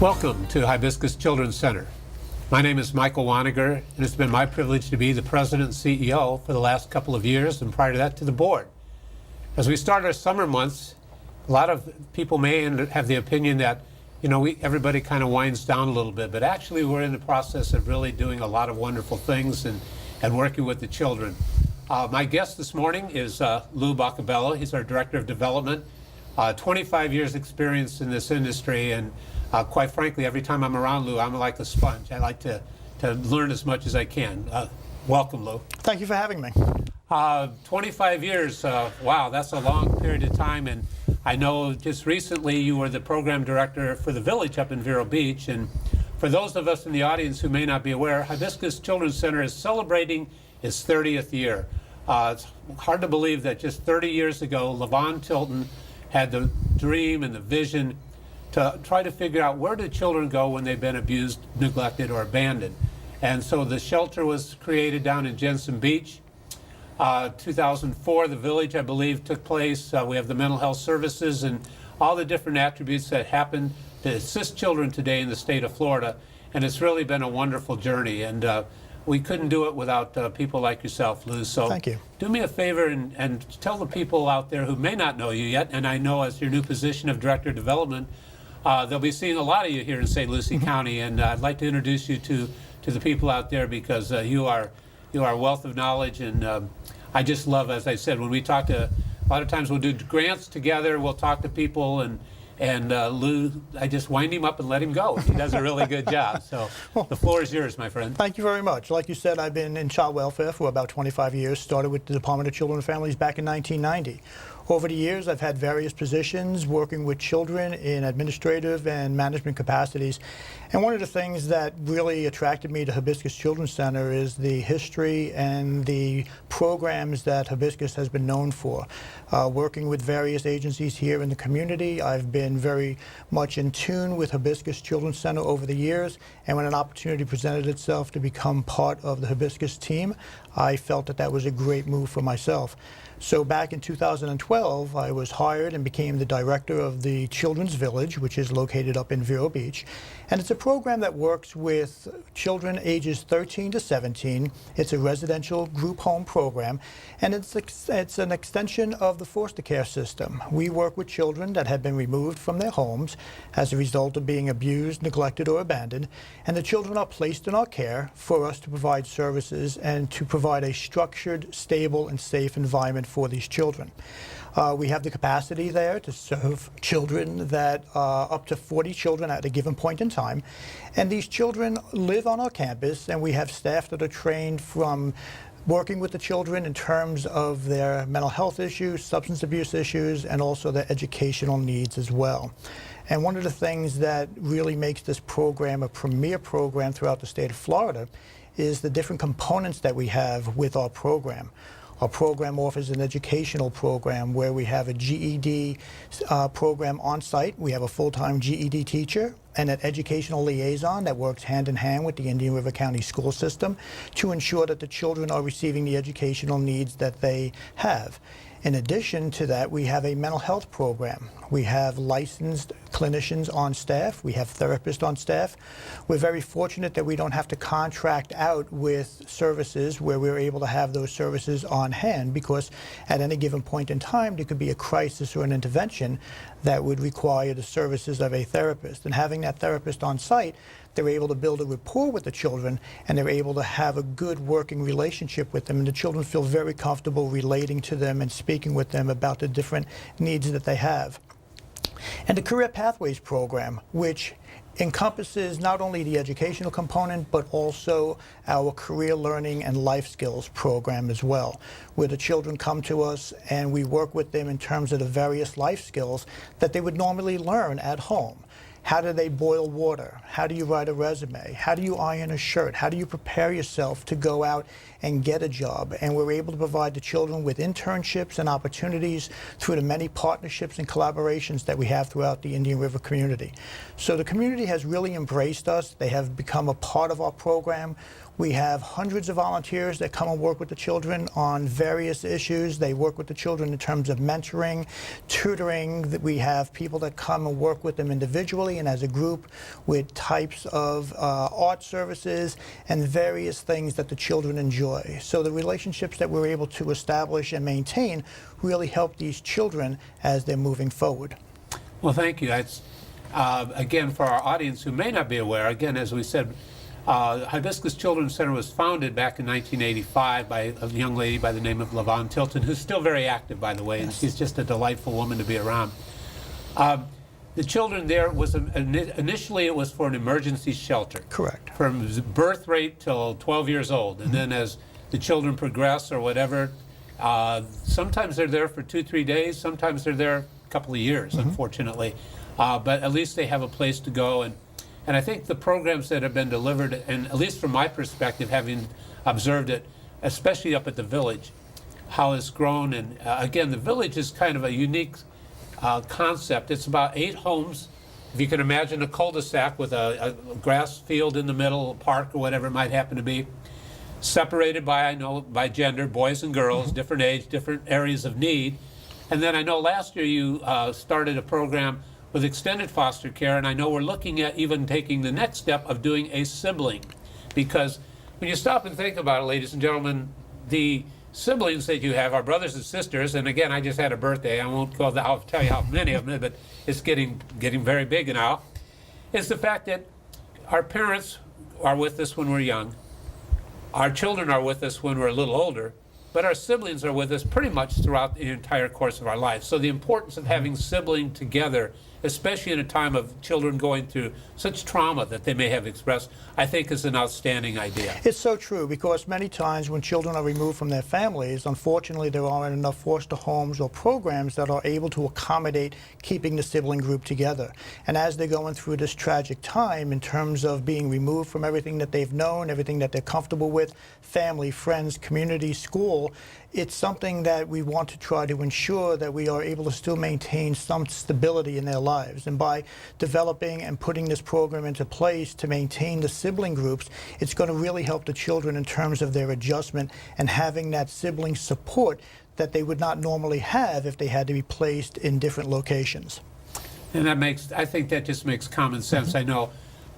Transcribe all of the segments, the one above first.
Welcome to Hibiscus Children's Center. My name is Michael Waniger, and it's been my privilege to be the president and CEO for the last couple of years, and prior to that to the board. As we start our summer months, a lot of people may have the opinion that, everybody kind of winds down a little bit, but actually we're in the process of really doing a lot of wonderful things and working with the children. My guest this morning is Lou Boccabella. He's our Director of Development. 25 years experience in this industry, and quite frankly, every time I'm around Lou, I'm like a sponge. I like to learn as much as I can. Welcome, Lou. Thank you for having me. 25 years, wow, that's a long period of time, and I know just recently you were the program director for the Village up in Vero Beach, and for those of us in the audience who may not be aware, Hibiscus Children's Center is celebrating its 30th year. It's hard to believe that just 30 years ago, Levon Tilton had the dream and the vision to try to figure out where do children go when they've been abused, neglected, or abandoned. And so the shelter was created down in Jensen Beach. 2004, the Village, I believe, took place. We have the mental health services and all the different attributes that happen to assist children today in the state of Florida. And it's really been a wonderful journey. And we couldn't do it without people like yourself, Lou. So thank you. Do me a favor and tell the people out there who may not know you yet, and I know as your new position of Director of Development, they'll be seeing a lot of you here in St. Lucie County, and I'd like to introduce you to the people out there because you are a wealth of knowledge, and I just love, as I said, when we talk to, a lot of times we'll do grants together, we'll talk to people, and Lou, I just wind him up and let him go. He does a really good job. So the floor is yours, my friend. Thank you very much. Like you said, I've been in child welfare for about 25 years, started with the Department of Children and Families back in 1990. Over the years, I've had various positions working with children in administrative and management capacities. And one of the things that really attracted me to Hibiscus Children's Center is the history and the programs that Hibiscus has been known for. Working with various agencies here in the community, I've been very much in tune with Hibiscus Children's Center over the years. And when an opportunity presented itself to become part of the Hibiscus team, I felt that that was a great move for myself. So back in 2012, I was hired and became the director of the Children's Village, which is located up in Vero Beach. And it's a program that works with children ages 13 to 17. It's a residential group home program, and it's an extension of the foster care system. We work with children that have been removed from their homes as a result of being abused, neglected, or abandoned, and the children are placed in our care for us to provide services and to provide a structured, stable, and safe environment for these children. We have the capacity there to serve children that up to 40 children at a given point in time. And these children live on our campus, and we have staff that are trained from working with the children in terms of their mental health issues, substance abuse issues, and also their educational needs as well. And one of the things that really makes this program a premier program throughout the state of Florida is the different components that we have with our program. Our program offers an educational program where we have a GED program on site. We have a full-time GED teacher and an educational liaison that works hand in hand with the Indian River County school system to ensure that the children are receiving the educational needs that they have. In addition to that, we have a mental health program. We have licensed clinicians on staff. We have therapists on staff. We're very fortunate that we don't have to contract out with services where we're able to have those services on hand, because at any given point in time, there could be a crisis or an intervention that would require the services of a therapist. And having that therapist on site, they're able to build a rapport with the children, and they're able to have a good working relationship with them, and the children feel very comfortable relating to them and speaking with them about the different needs that they have. And the Career Pathways program, which encompasses not only the educational component, but also our career learning and life skills program as well, where the children come to us and we work with them in terms of the various life skills that they would normally learn at home. How do they boil water? How do you write a resume? How do you iron a shirt? How do you prepare yourself to go out and get a job? And we're able to provide the children with internships and opportunities through the many partnerships and collaborations that we have throughout the Indian River community. So the community has really embraced us. They have become a part of our program. We have hundreds of volunteers that come and work with the children on various issues. They work with the children in terms of mentoring, tutoring. We have people that come and work with them individually and as a group with types of art services and various things that the children enjoy. So the relationships that we're able to establish and maintain really help these children as they're moving forward. Well, thank you. It's, again, for our audience who may not be aware, again, as we said, Hibiscus Children's Center was founded back in 1985 by a young lady by the name of LaVon Tilton, who's still very active, by the way, and she's just a delightful woman to be around. The children there was, initially it was for an emergency shelter. Correct. From birth rate till 12 years old. And then as the children progress or whatever, sometimes they're there for 2-3 days, sometimes they're there a couple of years, unfortunately. But at least they have a place to go. And I think the programs that have been delivered, and at least from my perspective, having observed it, especially up at the village, how it's grown. And again, the village is kind of a unique concept. It's about 8 homes. If you can imagine a cul-de-sac with a grass field in the middle, a park or whatever it might happen to be, separated by, I know, by gender, boys and girls, different age, different areas of need. And then I know last year you started a program with extended foster care, and I know we're looking at even taking the next step of doing a sibling. Because when you stop and think about it, ladies and gentlemen, the siblings that you have are brothers and sisters, and again, I just had a birthday. I won't go, I'll tell you how many of them, but it's getting very big now. It's the fact that our parents are with us when we're young, our children are with us when we're a little older, but our siblings are with us pretty much throughout the entire course of our life. So the importance of having siblings together, especially in a time of children going through such trauma that they may have expressed, I think is an outstanding idea. It's so true, because many times when children are removed from their families, unfortunately there aren't enough foster homes or programs that are able to accommodate keeping the sibling group together. And as they're going through this tragic time in terms of being removed from everything that they've known, everything that they're comfortable with, family, friends, community, school, it's something that we want to try to ensure that we are able to still maintain some stability in their lives. And by developing and putting this program into place to maintain the sibling groups, it's going to really help the children in terms of their adjustment and having that sibling support that they would not normally have if they had to be placed in different locations. And that makes, I think that just makes common sense. I know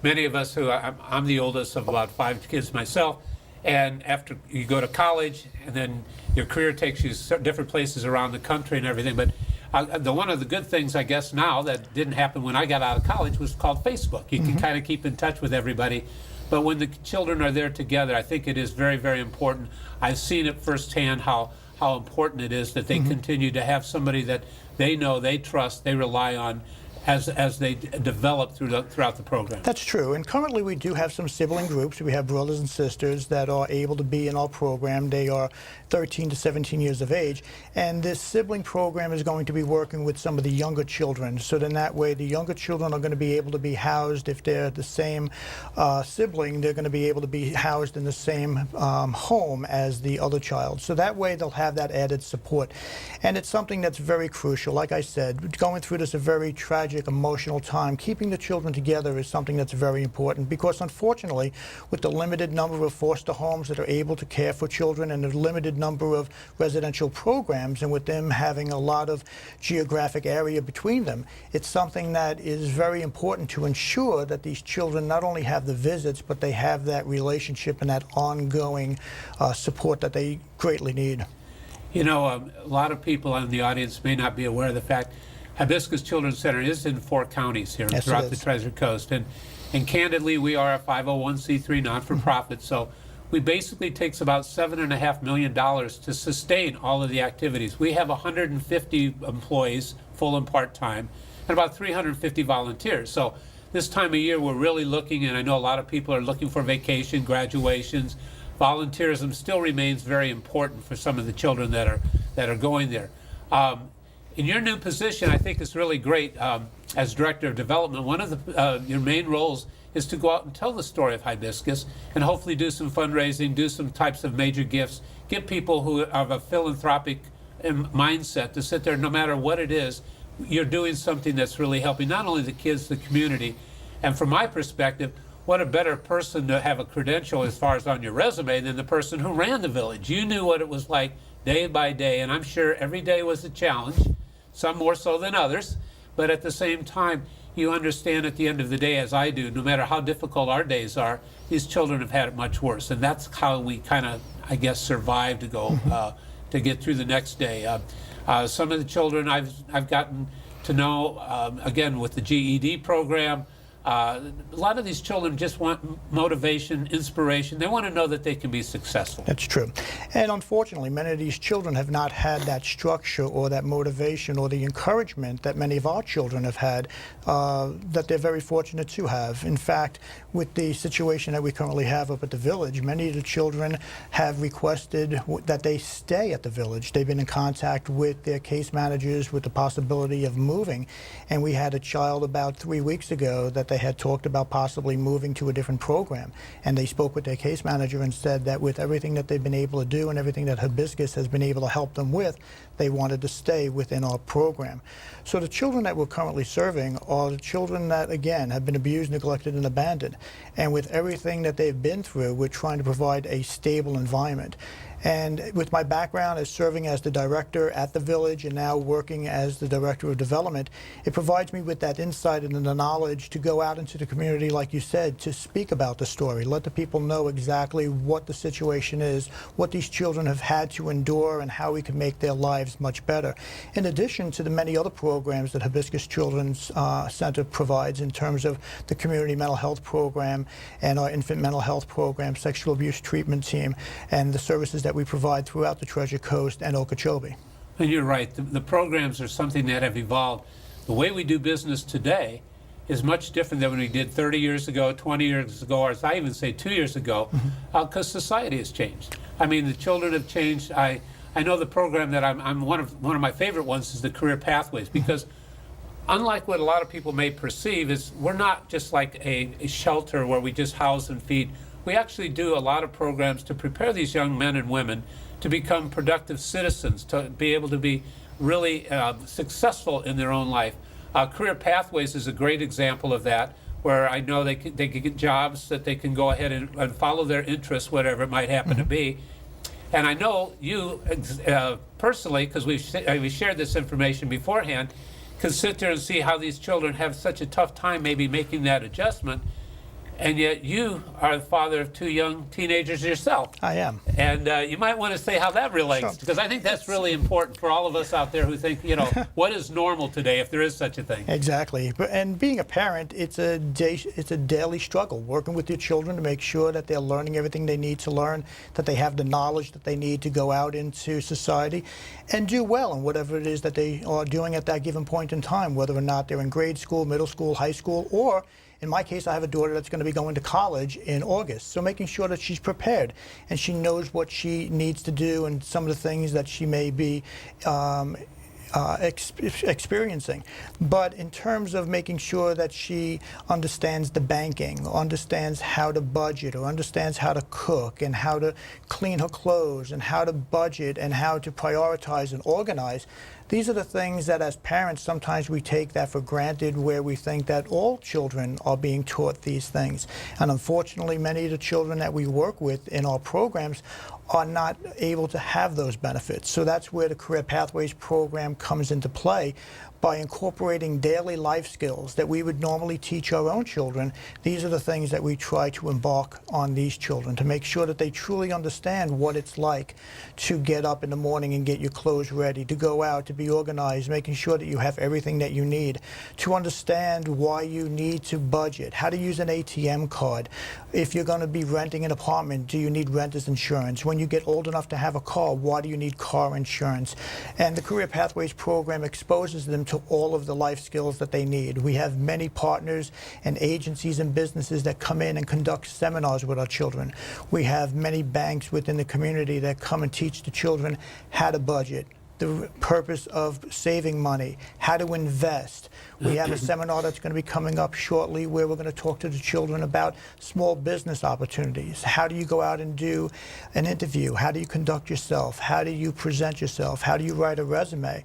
many of us who, I'm the oldest of about 5 kids myself, and after you go to college and then your career takes you different places around the country and everything, but one of the good things, I guess, now that didn't happen when I got out of college was called Facebook. You can kind of keep in touch with everybody, but when the children are there together, I think it is very, very important. I've seen it firsthand how important it is that they continue to have somebody that they know, they trust, they rely on as they develop throughout the program. That's true, and currently we do have some sibling groups. We have brothers and sisters that are able to be in our program. They are 13 to 17 years of age, and this sibling program is going to be working with some of the younger children, so then that way the younger children are going to be able to be housed. If they're the same sibling, they're going to be able to be housed in the same home as the other child, so that way they'll have that added support. And it's something that's very crucial. Like I said, going through this a very tragic, emotional time, keeping the children together is something that's very important, because unfortunately with the limited number of foster homes that are able to care for children and the limited number of residential programs, and with them having a lot of geographic area between them, it's something that is very important to ensure that these children not only have the visits, but they have that relationship and that ongoing support that they greatly need. You know, a lot of people in the audience may not be aware of the fact Hibiscus Children's Center is in 4 counties here throughout the Treasure Coast. And candidly, we are a 501c3 not-for-profit, so we basically takes about $7.5 million to sustain all of the activities. We have 150 employees, full and part-time, and about 350 volunteers. So this time of year, we're really looking, and I know a lot of people are looking for vacation, graduations. Volunteerism still remains very important for some of the children that are going there. In your new position, I think it's really great as Director of Development. One of your main roles is to go out and tell the story of Hibiscus and hopefully do some fundraising, do some types of major gifts, get people who have a philanthropic mindset to sit there no matter what it is. You're doing something that's really helping not only the kids, the community. And from my perspective, what a better person to have a credential as far as on your resume than the person who ran the village. You knew what it was like day by day, and I'm sure every day was a challenge, some more so than others, but at the same time, you understand at the end of the day, as I do, no matter how difficult our days are, these children have had it much worse, and that's how we kind of, I guess, survive to go to get through the next day. Some of the children I've gotten to know, again, with the GED program. A lot of these children just want motivation, inspiration. They want to know that they can be successful. That's true. And unfortunately, many of these children have not had that structure or that motivation or the encouragement that many of our children have had, that they're very fortunate to have. In fact, with the situation that we currently have up at the village, many of the children have requested that they stay at the village. They've been in contact with their case managers with the possibility of moving. And we had a child about 3 weeks ago that they had talked about possibly moving to a different program. And they spoke with their case manager and said that with everything that they've been able to do and everything that Hibiscus has been able to help them with, they wanted to stay within our program. So the children that we're currently serving are the children that, again, have been abused, neglected, and abandoned. And with everything that they've been through, we're trying to provide a stable environment. And with my background as serving as the director at the village and now working as the director of development, it provides me with that insight and the knowledge to go out into the community, like you said, to speak about the story, let the people know exactly what the situation is, what these children have had to endure, and how we can make their lives much better. In addition to the many other programs that Hibiscus Children's Center provides in terms of the community mental health program and our infant mental health program, sexual abuse treatment team, and the services that we provide throughout the Treasure Coast and Okeechobee. And you're right. The programs are something that have evolved. The way we do business today is much different than when we did 30 years ago, 20 years ago, or as I even say 2 years ago, because society has changed. I mean, the children have changed. I know the program that I'm one of my favorite ones is the Career Pathways, because unlike what a lot of people may perceive, is we're not just like a shelter where we just house and feed. We actually do a lot of programs to prepare these young men and women to become productive citizens, to be able to be really successful in their own life. Career Pathways is a great example of that, where I know they can get jobs that they can go ahead and follow their interests, whatever it might happen to be. And I know you personally, because we shared this information beforehand, can sit there and see how these children have such a tough time maybe making that adjustment. And yet you are the father of 2 young teenagers yourself. I am. And you might want to say how that relates, Sure. because I think that's really important for all of us out there who think, you know, what is normal today, if there is such a thing? Exactly. And being a parent, it's a daily struggle, working with your children to make sure that they're learning everything they need to learn, that they have the knowledge that they need to go out into society and do well in whatever it is that they are doing at that given point in time, whether or not they're in grade school, middle school, high school, or in my case, I have a daughter that's going to be going to college in August, so making sure that she's prepared and she knows what she needs to do and some of the things that she may be experiencing. But in terms of making sure that she understands the banking, understands how to budget, or understands how to cook and how to clean her clothes and how to budget and how to prioritize and organize, these are the things that as parents sometimes we take that for granted, where we think that all children are being taught these things. And unfortunately, many of the children that we work with in our programs are not able to have those benefits. So that's where the Career Pathways program comes into play. By incorporating daily life skills that we would normally teach our own children, these are the things that we try to embark on these children to make sure that they truly understand what it's like to get up in the morning and get your clothes ready, to go out, to be organized, making sure that you have everything that you need, to understand why you need to budget, how to use an ATM card. If you're going to be renting an apartment, do you need renter's insurance? When you get old enough to have a car, why do you need car insurance? And the Career Pathways program exposes them to all of the life skills that they need. We have many partners and agencies and businesses that come in and conduct seminars with our children. We have many banks within the community that come and teach the children how to budget, the purpose of saving money, how to invest. We have a seminar that's going to be coming up shortly where we're going to talk to the children about small business opportunities. How do you go out and do an interview? How do you conduct yourself? How do you present yourself? How do you write a resume?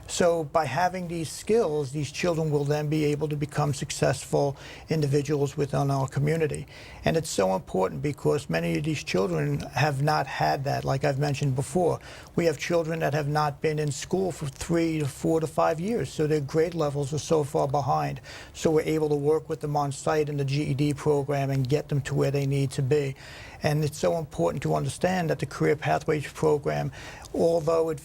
So by having these skills, these children will then be able to become successful individuals within our community. And it's so important because many of these children have not had that, like I've mentioned before. We have children that have not been in school for 3 to 4 to 5 years, so their grade levels are so far behind. So we're able to work with them on site in the GED program and get them to where they need to be. And it's so important to understand that the Career Pathways program, although it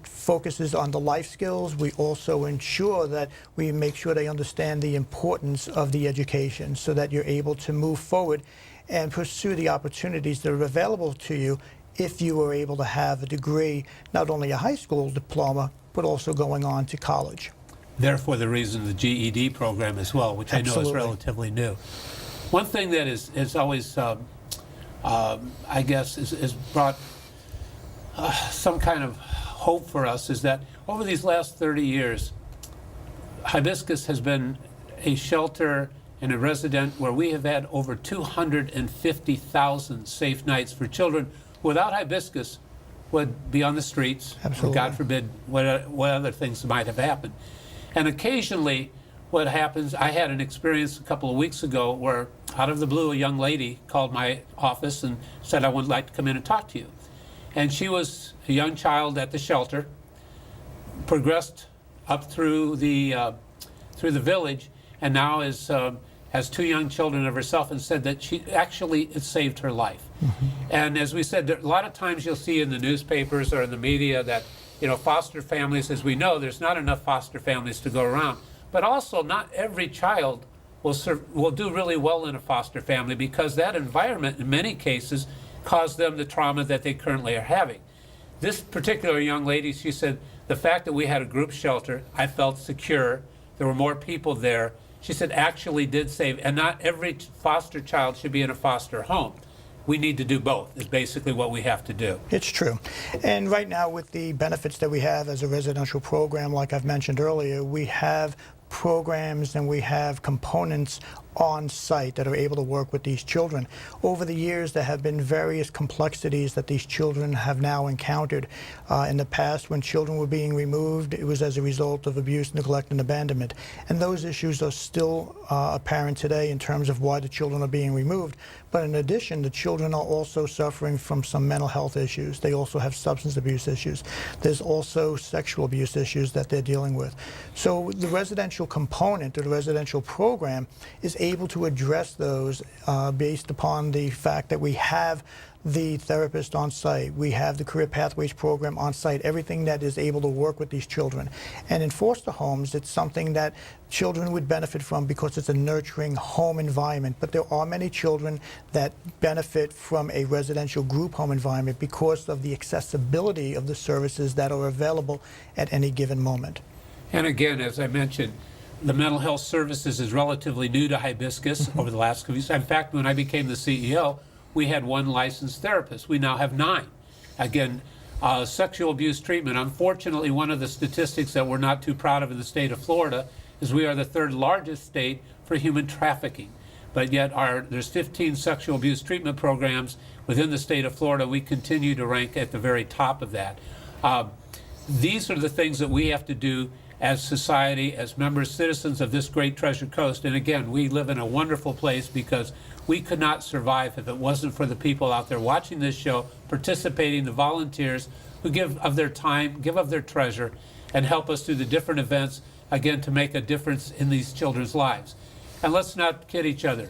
focuses on the life skills, we also ensure that we make sure they understand the importance of the education so that you're able to move forward and pursue the opportunities that are available to you if you are able to have a degree, not only a high school diploma, but also going on to college. Therefore, the reason the GED program as well, which Absolutely. I know is relatively new. One thing that is always, I guess, is brought some kind of hope for us is that over these last 30 years, Hibiscus has been a shelter and a resident where we have had over 250,000 safe nights for children who without Hibiscus would be on the streets. Absolutely. Or God forbid what other things might have happened. And occasionally what happens, I had an experience a couple of weeks ago where out of the blue a young lady called my office and said, I would like to come in and talk to you. And she was a young child at the shelter, progressed up through the village, and now has 2 young children of herself, and said that it saved her life. Mm-hmm. And as we said, a lot of times you'll see in the newspapers or in the media that, you know, foster families, as we know, there's not enough foster families to go around. But also, not every child will do really well in a foster family because that environment, in many cases, caused them the trauma that they currently are having. This particular young lady, she said, the fact that we had a group shelter, I felt secure. There were more people there. She said, actually did save, and not every foster child should be in a foster home. We need to do both, is basically what we have to do. It's true. And right now, with the benefits that we have as a residential program, like I've mentioned earlier, we have programs and we have components on site that are able to work with these children. Over the years, there have been various complexities that these children have now encountered. In the past, when children were being removed, it was as a result of abuse, neglect, and abandonment. And those issues are still apparent today in terms of why the children are being removed. But in addition, the children are also suffering from some mental health issues. They also have substance abuse issues. There's also sexual abuse issues that they're dealing with. So the residential component or the residential program is able to address those based upon the fact that we have the therapist on site, we have the Career Pathways program on site, everything that is able to work with these children. And in foster homes, it's something that children would benefit from because it's a nurturing home environment. But there are many children that benefit from a residential group home environment because of the accessibility of the services that are available at any given moment. And again, as I mentioned, the mental health services is relatively new to Hibiscus over the last couple years. In fact, when I became the CEO, we had 1 licensed therapist. We now have 9. Again, sexual abuse treatment. Unfortunately, one of the statistics that we're not too proud of in the state of Florida is we are the 3rd largest state for human trafficking. But yet there's 15 sexual abuse treatment programs within the state of Florida. We continue to rank at the very top of that. These are the things that we have to do as society, as members, citizens of this great Treasure Coast. And again, we live in a wonderful place because we could not survive if it wasn't for the people out there watching this show, participating, the volunteers who give of their time, give of their treasure, and help us through the different events, again, to make a difference in these children's lives. And let's not kid each other.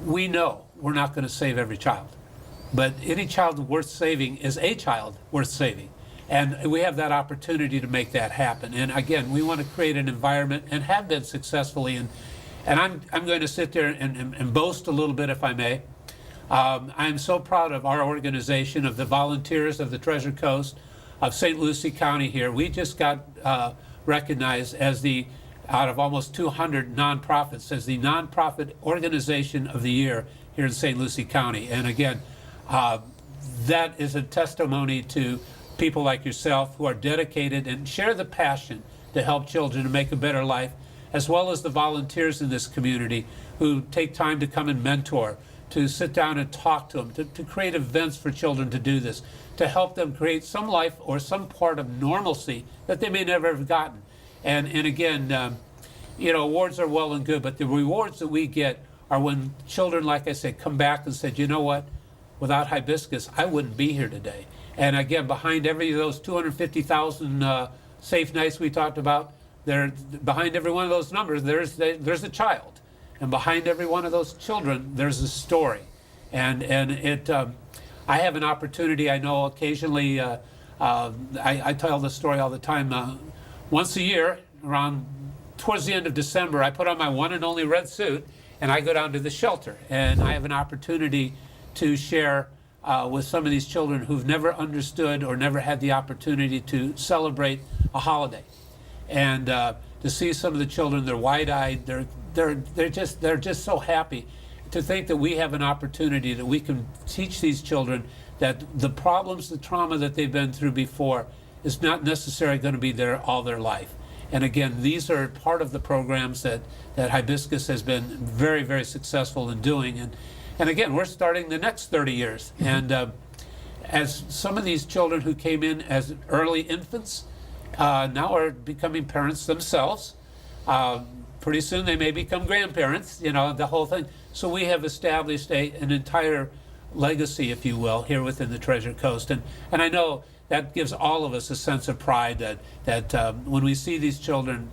We know we're not going to save every child, but any child worth saving is a child worth saving. And we have that opportunity to make that happen. And again, we want to create an environment, and have been successfully. And I'm going to sit there and boast a little bit, if I may. I'm so proud of our organization, of the volunteers of the Treasure Coast, of St. Lucie County here. We just got recognized as out of almost 200 nonprofits, as the nonprofit organization of the year here in St. Lucie County. And again, that is a testimony to people like yourself who are dedicated and share the passion to help children to make a better life, as well as the volunteers in this community who take time to come and mentor, to sit down and talk to them, to create events for children to do this, to help them create some life or some part of normalcy that they may never have gotten. And again, you know, awards are well and good, but the rewards that we get are when children, like I said, come back and said, you know what, without Hibiscus, I wouldn't be here today. And again, behind every of those 250,000 safe nights we talked about, behind every one of those numbers, there's a child. And behind every one of those children, there's a story. And I have an opportunity, I know occasionally, I tell this story all the time. Once a year, around towards the end of December, I put on my one and only red suit, and I go down to the shelter. And I have an opportunity to share with some of these children who've never understood or never had the opportunity to celebrate a holiday. And to see some of the children, they're wide-eyed, they're just so happy to think that we have an opportunity that we can teach these children that the problems, the trauma that they've been through before is not necessarily going to be there all their life. And again, these are part of the programs that Hibiscus has been very, very successful in doing. And again, we're starting the next 30 years. And as some of these children who came in as early infants now are becoming parents themselves. Pretty soon they may become grandparents, you know, the whole thing. So we have established an entire legacy, if you will, here within the Treasure Coast. And I know that gives all of us a sense of pride that when we see these children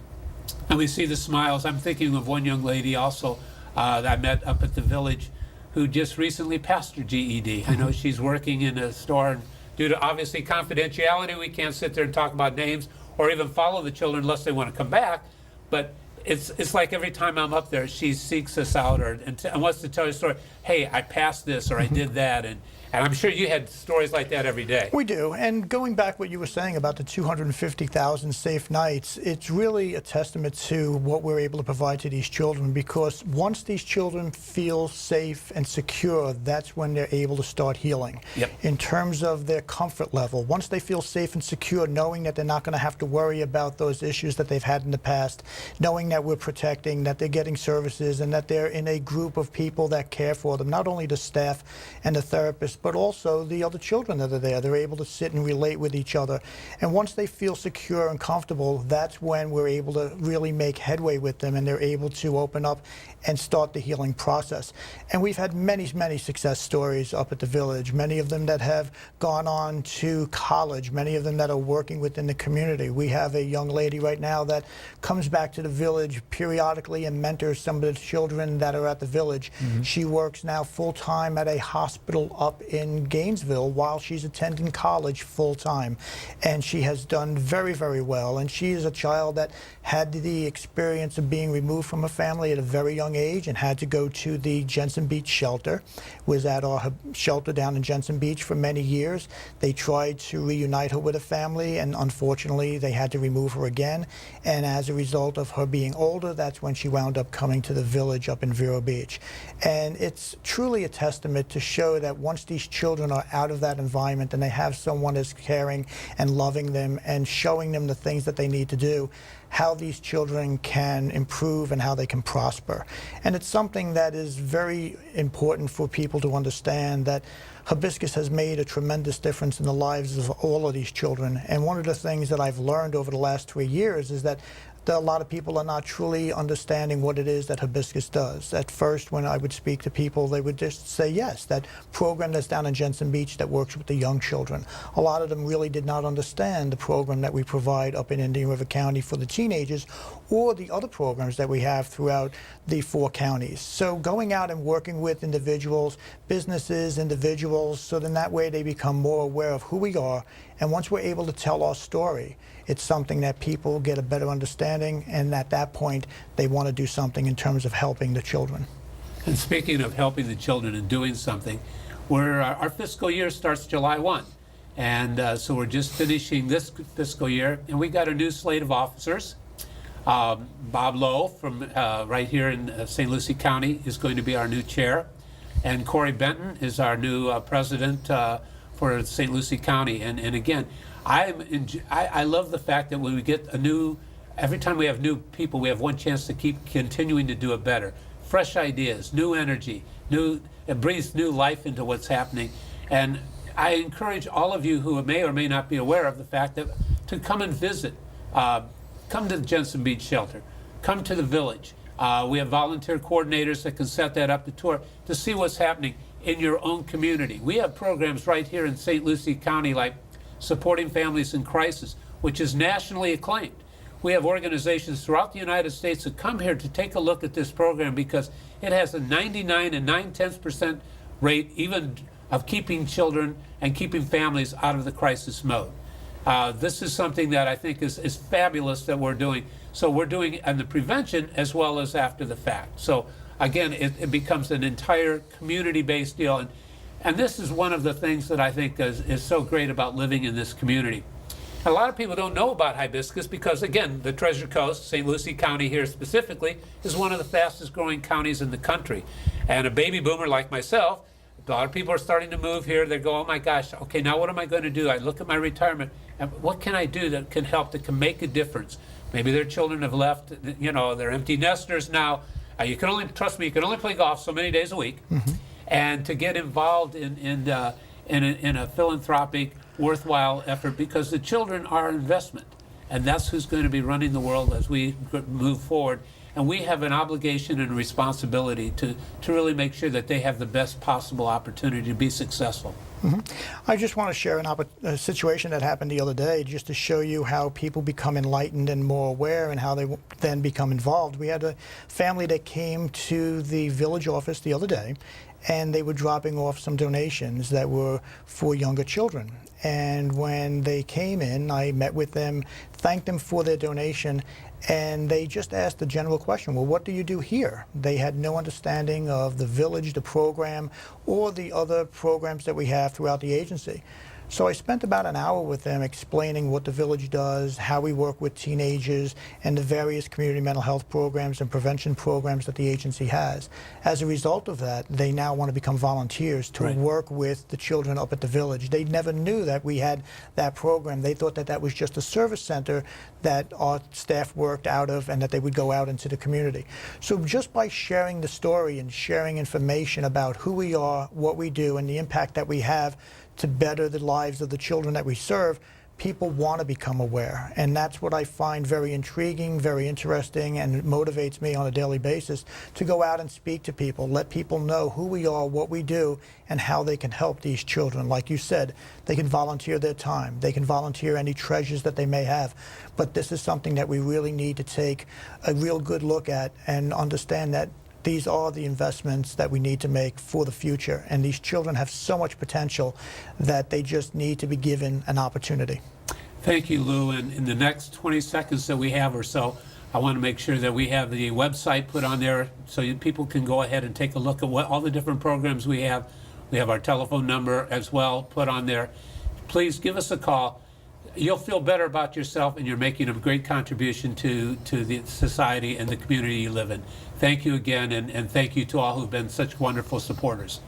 and we see the smiles. I'm thinking of one young lady also that I met up at the village who just recently passed her GED. I know she's working in a store, and due to obviously confidentiality, we can't sit there and talk about names or even follow the children unless they want to come back. But it's like every time I'm up there, she seeks us out and wants to tell a story. Hey, I passed this, or I did that, and I'm sure you had stories like that every day. We do. And going back what you were saying about the 250,000 safe nights, it's really a testament to what we're able to provide to these children, because once these children feel safe and secure, that's when they're able to start healing. Yep. In terms of their comfort level, once they feel safe and secure, knowing that they're not going to have to worry about those issues that they've had in the past, knowing that we're protecting, that they're getting services, and that they're in a group of people that care for them, not only the staff and the therapists, but also the other children that are there. They're able to sit and relate with each other. And once they feel secure and comfortable, that's when we're able to really make headway with them, and they're able to open up and start the healing process. And we've had many, many success stories up at the village, many of them that have gone on to college, many of them that are working within the community. We have a young lady right now that comes back to the village periodically and mentors some of the children that are at the village. Mm-hmm. She works now full-time at a hospital up in Gainesville while she's attending college full-time. And she has done very, very well. And she is a child that had the experience of being removed from her family at a very young age and had to go to the Jensen Beach shelter. Was at our shelter down in Jensen Beach for many years. They tried to reunite her with her family, and unfortunately they had to remove her again. And as a result of her being older, that's when she wound up coming to the village up in Vero Beach. And it's truly a testament to show that once these children are out of that environment and they have someone that's caring and loving them and showing them the things that they need to do, how these children can improve and how they can prosper. And it's something that is very important for people to understand, that Hibiscus has made a tremendous difference in the lives of all of these children. And one of the things that I've learned over the last 3 years is that a lot of people are not truly understanding what it is that Hibiscus does. At first, when I would speak to people, they would just say, yes, that program that's down in Jensen Beach that works with the young children. A lot of them really did not understand the program that we provide up in Indian River County for the teenagers, or the other programs that we have throughout the 4 counties. So going out and working with individuals, businesses, individuals, so then that way they become more aware of who we are. And once we're able to tell our story, it's something that people get a better understanding, and at that point they want to do something in terms of helping the children. And speaking of helping the children and doing something, our fiscal year starts July 1. And so we're just finishing this fiscal year, and we got a new slate of officers. Bob Lowe from right here in St. Lucie County is going to be our new chair. And Corey Benton is our new president for St. Lucie County. And again, I love the fact that when we get every time we have new people, we have one chance to keep continuing to do it better. fresh ideas, new energy, it breathes new life into what's happening. And I encourage all of you who may or may not be aware of the fact that to come and visit. Come to the Jensen Beach Shelter. Come to the village. We have volunteer coordinators that can set that up to tour to see what's happening in your own community. We have programs right here in St. Lucie County like Supporting Families in Crisis, which is nationally acclaimed. We have organizations throughout the United States that come here to take a look at this program because it has a 99 and 9/10% rate even of keeping children and keeping families out of the crisis mode. This is something that I think is fabulous that we're doing. So we're doing it on the prevention as well as after the fact. So again, it becomes an entire community-based deal. And this is one of the things that I think is so great about living in this community. A lot of people don't know about Hibiscus because, again, the Treasure Coast, St. Lucie County here specifically, is one of the fastest growing counties in the country. And a baby boomer like myself, a lot of people are starting to move here. They go, oh my gosh, okay, now what am I going to do? I look at my retirement, and what can I do that can help, that can make a difference? Maybe their children have left, you know, they're empty nesters now. You can only, trust me, you can only play golf so many days a week. Mm-hmm. And to get involved in a philanthropic, worthwhile effort, because the children are an investment. And that's who's going to be running the world as we move forward. And we have an obligation and a responsibility to really make sure that they have the best possible opportunity to be successful. Mm-hmm. I just want to share a situation that happened the other day just to show you how people become enlightened and more aware and how they then become involved. We had a family that came to the village office the other day, and they were dropping off some donations that were for younger children. And when they came in, I met with them, thanked them for their donation, and they just asked the general question, well, what do you do here? They had no understanding of the village, the program, or the other programs that we have throughout the agency. So I spent about an hour with them explaining what the village does, how we work with teenagers, and the various community mental health programs and prevention programs that the agency has. As a result of that, they now want to become volunteers to work with the children up at the village. They never knew that we had that program. They thought that that was just a service center that our staff worked out of and that they would go out into the community. So just by sharing the story and sharing information about who we are, what we do, and the impact that we have to better the lives of the children that we serve, people want to become aware. And that's what I find very intriguing, very interesting, and it motivates me on a daily basis to go out and speak to people, let people know who we are, what we do, and how they can help these children. Like you said, they can volunteer their time. They can volunteer any treasures that they may have. But this is something that we really need to take a real good look at and understand that these are the investments that we need to make for the future. And these children have so much potential that they just need to be given an opportunity. Thank you, Lou. And in the next 20 seconds that we have or so, I want to make sure that we have the website put on there so people can go ahead and take a look at what all the different programs we have. We have our telephone number as well put on there. Please give us a call. You'll feel better about yourself, and you're making a great contribution to the society and the community you live in. Thank you again, and thank you to all who've been such wonderful supporters.